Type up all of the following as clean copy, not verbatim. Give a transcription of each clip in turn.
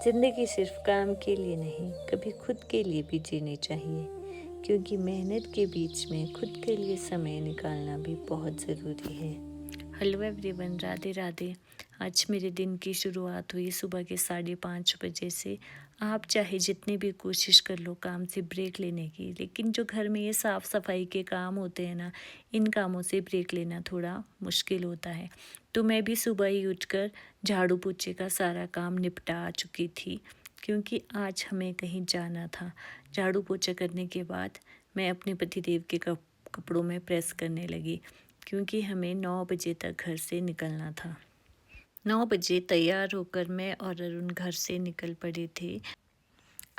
ज़िंदगी सिर्फ काम के लिए नहीं, कभी खुद के लिए भी जीनी चाहिए, क्योंकि मेहनत के बीच में खुद के लिए समय निकालना भी बहुत ज़रूरी है। Hello everyone, Radhe Radhe. आज मेरे दिन की शुरुआत हुई सुबह के 5:30 बजे से। आप चाहे जितनी भी कोशिश कर लो काम से ब्रेक लेने की, लेकिन जो घर में ये साफ़ सफाई के काम होते हैं ना, इन कामों से ब्रेक लेना थोड़ा मुश्किल होता है। तो मैं भी सुबह ही उठकर झाड़ू पोछे का सारा काम निपटा चुकी थी, क्योंकि आज हमें कहीं जाना था। झाड़ू पोछा करने के बाद मैं अपने पतिदेव के कपड़ों में प्रेस करने लगी, क्योंकि हमें 9 बजे तक घर से निकलना था। 9 बजे तैयार होकर मैं और अरुण घर से निकल पड़े थे।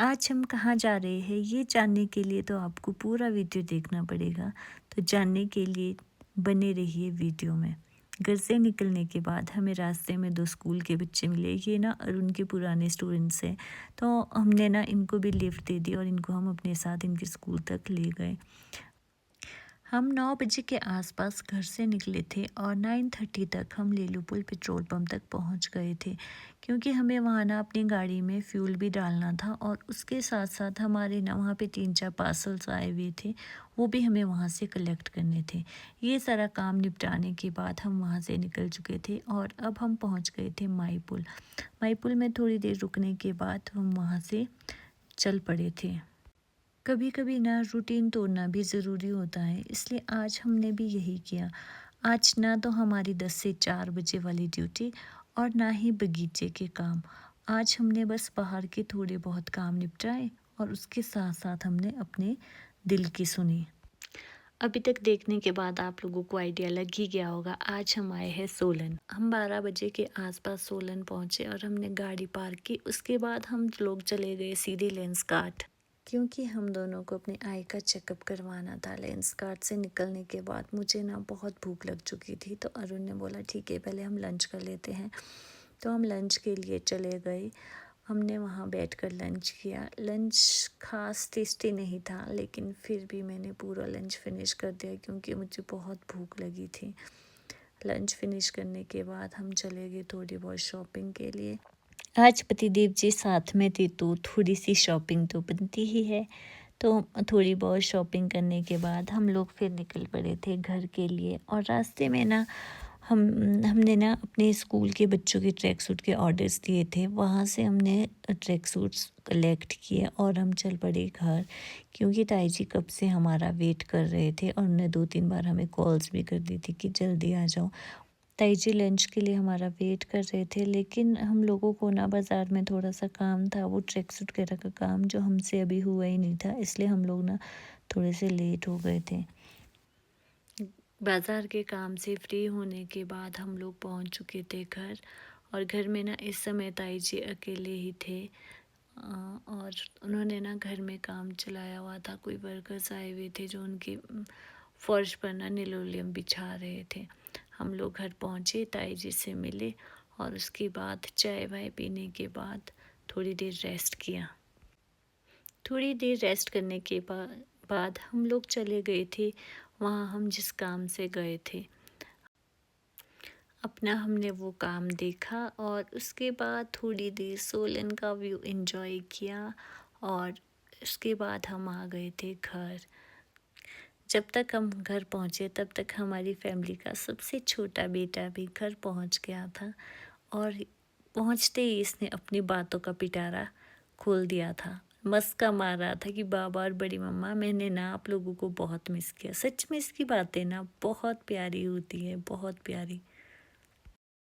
आज हम कहाँ जा रहे हैं ये जानने के लिए तो आपको पूरा वीडियो देखना पड़ेगा, तो जानने के लिए बने रहिए वीडियो में। घर से निकलने के बाद हमें रास्ते में 2 स्कूल के बच्चे मिले। ये ना अरुण के पुराने स्टूडेंट्स हैं, तो हमने ना इनको भी लिफ्ट दे दी और इनको हम अपने साथ इनके स्कूल तक ले गए। हम 9 बजे के आसपास घर से निकले थे और 9:30 तक हम लेलुपुल पेट्रोल पंप तक पहुंच गए थे, क्योंकि हमें वहाँ ना अपनी गाड़ी में फ्यूल भी डालना था और उसके साथ साथ हमारे ना वहाँ पे 3-4 पार्सल्स आए हुए थे, वो भी हमें वहाँ से कलेक्ट करने थे। ये सारा काम निपटाने के बाद हम वहाँ से निकल चुके थे और अब हम पहुँच गए थे माईपुल। माईपुल में थोड़ी देर रुकने के बाद हम वहाँ से चल पड़े थे। कभी कभी ना रूटीन तोड़ना भी ज़रूरी होता है, इसलिए आज हमने भी यही किया। आज ना तो हमारी 10 से 4 बजे वाली ड्यूटी और ना ही बगीचे के काम। आज हमने बस बाहर के थोड़े बहुत काम निपटाए और उसके साथ साथ हमने अपने दिल की सुनी। अभी तक देखने के बाद आप लोगों को आइडिया लग ही गया होगा, आज हम आए हैं सोलन। हम 12 बजे के आसपास सोलन पहुंचे और हमने गाड़ी पार्क की। उसके बाद हम लोग चले गए सीधे लेंसकार्ट, क्योंकि हम दोनों को अपने आई का चेकअप करवाना था। लेंसकार्ट से निकलने के बाद मुझे ना बहुत भूख लग चुकी थी, तो अरुण ने बोला ठीक है पहले हम लंच कर लेते हैं। तो हम लंच के लिए चले गए। हमने वहाँ बैठकर लंच किया। लंच खास टेस्टी नहीं था, लेकिन फिर भी मैंने पूरा लंच फिनिश कर दिया, क्योंकि मुझे बहुत भूख लगी थी। लंच फिनिश करने के बाद हम चले गए थोड़ी बहुत शॉपिंग के लिए। आज पतिदेव जी साथ में थे, तो थोड़ी सी शॉपिंग तो बनती ही है। तो थोड़ी बहुत शॉपिंग करने के बाद हम लोग फिर निकल पड़े थे घर के लिए। और रास्ते में ना हमने ना अपने स्कूल के बच्चों के ट्रैक सूट के ऑर्डर्स दिए थे, वहाँ से हमने ट्रैक सूट्स कलेक्ट किए और हम चल पड़े घर, क्योंकि ताई जी कब से हमारा वेट कर रहे थे और उन्होंने 2-3 बार हमें कॉल्स भी कर दी थी कि जल्दी आ जाओ। ताई जी लंच के लिए हमारा वेट कर रहे थे, लेकिन हम लोगों को ना बाज़ार में थोड़ा सा काम था, वो ट्रैक सूट वगैरह का काम जो हमसे अभी हुआ ही नहीं था, इसलिए हम लोग ना थोड़े से लेट हो गए थे। बाज़ार के काम से फ्री होने के बाद हम लोग पहुंच चुके थे घर। और घर में ना इस समय ताई जी अकेले ही थे, और उन्होंने ना घर में काम चलाया हुआ था। कोई वर्कर्स आए हुए थे जो उनकी फर्श पर ना लिनोलियम बिछा रहे थे। हम लोग घर पहुंचे, ताई जी से मिले और उसके बाद चाय वाय पीने के बाद थोड़ी देर रेस्ट किया। थोड़ी देर रेस्ट करने के बाद हम लोग चले गए थे वहाँ हम जिस काम से गए थे। अपना हमने वो काम देखा और उसके बाद थोड़ी देर सोलन का व्यू एंजॉय किया और उसके बाद हम आ गए थे घर। जब तक हम घर पहुँचे तब तक हमारी फैमिली का सबसे छोटा बेटा भी घर पहुँच गया था, और पहुँचते ही इसने अपनी बातों का पिटारा खोल दिया था। मस्का मार रहा था कि बाबा और बड़ी मम्मा, मैंने ना आप लोगों को बहुत मिस किया। सच में इसकी बातें ना बहुत प्यारी होती है, बहुत प्यारी।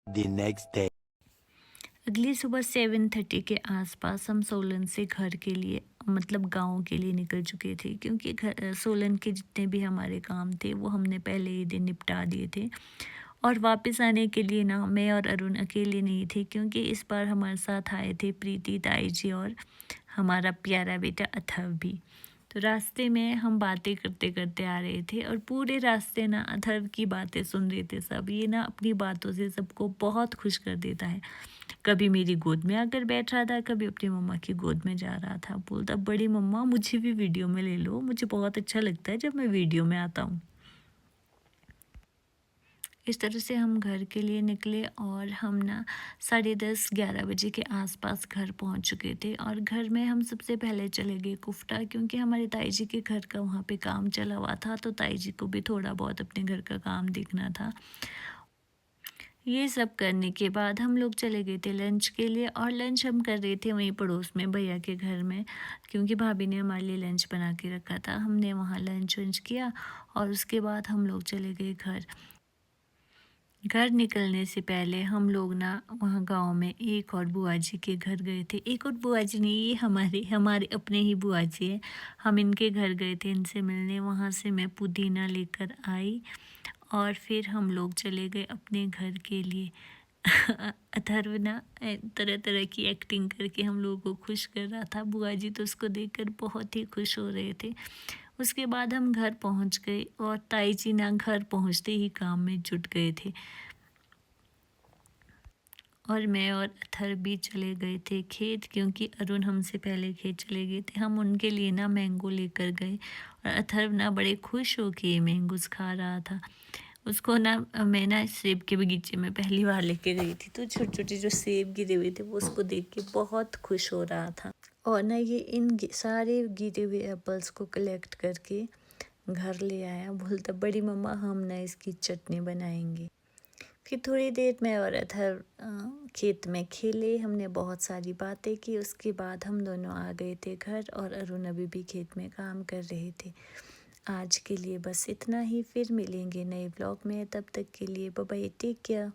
The next day. अगली सुबह 7:30 के आसपास हम सोलन से घर के लिए मतलब गांव के लिए निकल चुके थे, क्योंकि सोलन के जितने भी हमारे काम थे वो हमने पहले ही दिन निपटा दिए थे। और वापस आने के लिए ना मैं और अरुण अकेले नहीं थे, क्योंकि इस बार हमारे साथ आए थे प्रीति, ताई जी और हमारा प्यारा बेटा अथर्व भी। तो रास्ते में हम बातें करते करते आ रहे थे और पूरे रास्ते ना अथर्व की बातें सुन रहे थे सब। ये ना अपनी बातों से सबको बहुत खुश कर देता है। कभी मेरी गोद में आकर बैठ रहा था, कभी अपनी मम्मा की गोद में जा रहा था। बोलता, बड़ी मम्मा मुझे भी वीडियो में ले लो, मुझे बहुत अच्छा लगता है जब मैं वीडियो में आता हूँ। इस तरह से हम घर के लिए निकले और हम ना 10:30-11 बजे के आसपास घर पहुंच चुके थे। और घर में हम सबसे पहले चले गए कुफ्टा, क्योंकि हमारे ताई जी के घर का वहाँ पे काम चला हुआ था, तो ताई जी को भी थोड़ा बहुत अपने घर का काम देखना था। ये सब करने के बाद हम लोग चले गए थे लंच के लिए, और लंच हम कर रहे थे वहीं पड़ोस में भैया के घर में, क्योंकि भाभी ने हमारे लिए लंच बना के रखा था। हमने वहाँ लंच वंच किया और उसके बाद हम लोग चले गए घर। घर निकलने से पहले हम लोग ना वहाँ गांव में एक और बुआ जी के घर गए थे। एक और बुआ जी नहीं, ये हमारे हमारे अपने ही बुआ जी हैं। हम इनके घर गए थे इनसे मिलने। वहाँ से मैं पुदीना लेकर आई और फिर हम लोग चले गए अपने घर के लिए। अथर्व ना तरह तरह की एक्टिंग करके हम लोगों को खुश कर रहा था। बुआ जी तो उसको देखकर बहुत ही खुश हो रहे थे। उसके बाद हम घर पहुंच गए और ताई जी ना घर पहुंचते ही काम में जुट गए थे, और मैं और अथर्व भी चले गए थे खेत, क्योंकि अरुण हमसे पहले खेत चले गए थे। हम उनके लिए ना मैंगो लेकर गए, और अथर्व ना बड़े खुश होके मैंगोज खा रहा था। उसको ना मैं ना सेब के बगीचे में पहली बार लेके गई थी, तो छोटे छोटे जो सेब गिरे हुए थे वो उसको देख के बहुत खुश हो रहा था। और ना ये सारे गिरे हुए एप्पल्स को कलेक्ट करके घर ले आया। बोलता बड़ी मम्मा हम ना इसकी चटनी बनाएंगे। फिर थोड़ी देर में और अथर्व खेत में खेले, हमने बहुत सारी बातें की। उसके बाद हम दोनों आ गए थे घर, और अरुण अभी भी खेत में काम कर रहे थे। आज के लिए बस इतना ही, फिर मिलेंगे नए ब्लॉग में। तब तक के लिए बाय बाय, टेक केयर।